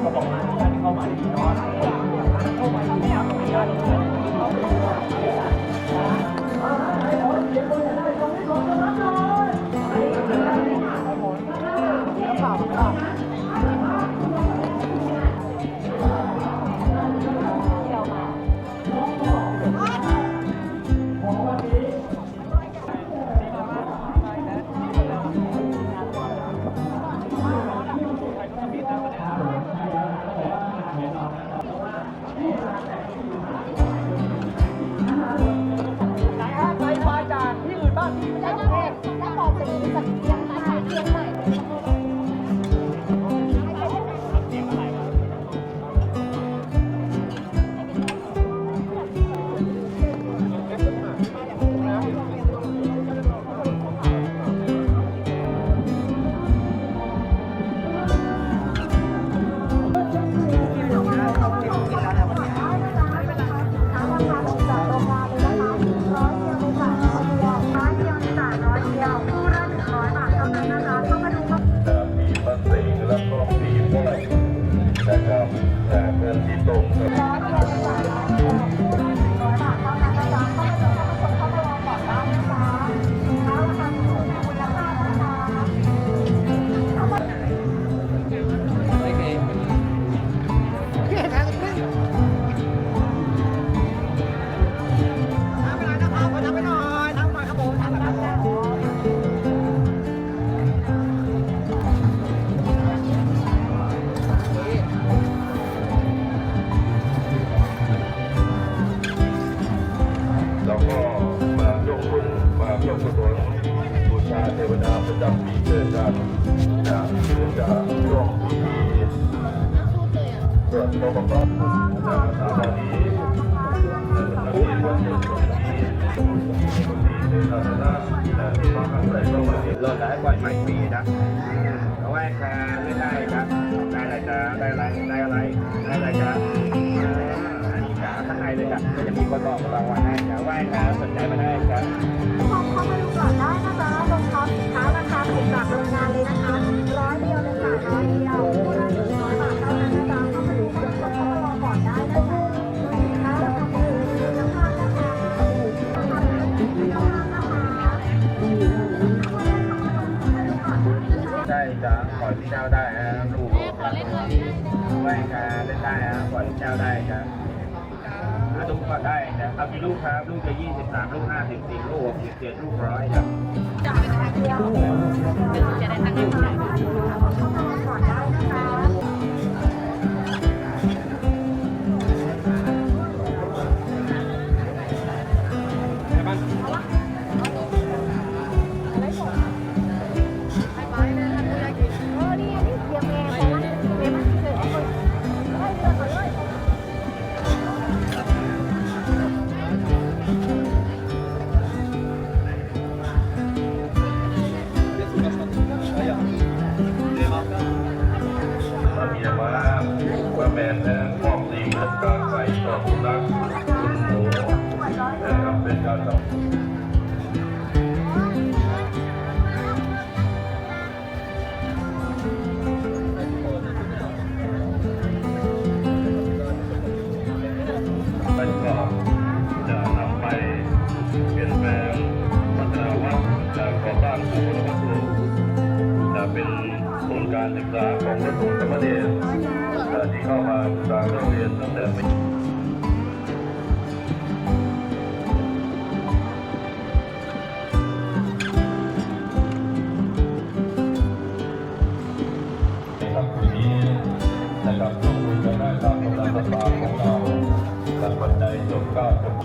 ก็บอกมาท่านเข้ามาดีเนาะเข้ามาดีนะเทวดาประจำปีเกิดกันจากช่วงปีเกิดโลกภพจากสาวดีที่วันเกิดที่ศาสนาที่มาครั้งแรกก็มาเห็นเลิศได้ก่อนใหม่ปีนะเอาไว้ค่ะไม่ได้ครับได้อะไรจ้าได้อะไรได้อะไรได้อะไรจ้าอันนี้จ้าข้างในเลยจ้ะก็จะมีคนบอกรางวัลให้จ้าไหว้ค่ะสนใจมาได้ครับเข้ามาดูก่อนได้นะคะรองเท้าสินค้าราคาถูกจากโรงงานเลยนะคะ100 เดียวเลยค่ะ100 เดียวคู่ละ100 บาทเท่านั้นนะจ๊ะเข้ามาดูก่อนได้นะคะสินค้าราคาถูกคุณภาพนะคะได้จ้าปล่อยพี่เจ้าได้ฮะลูกไหว้ค่ะเล่นได้ฮะปล่อยพี่เจ้าได้จ้าลูกก็ได้จ้ะเอากี่ลูกครับลูกจะ23ลูก54ลูก67ลูก100ครับจะได้ตั้งใจก่อนได้นะคะแมนและมอบสิ่งการใส่ต่อสุนัขคุณหมูนะครับเป็นการทำมันก็จะนำไปเปลี่ยนแปลงพัฒนาวัดจากก่อตั้งผู้วัตถุจะเป็นทุนการศึกษาของพระสงฆ์ธรรมเดชที่เข้ามาศึกษาโรงเรียนตั้งแต่ปีนี้นะครับร่วมมือกันได้ตามกำลังศรัทธาของเราและปัจจัยจบ9จบ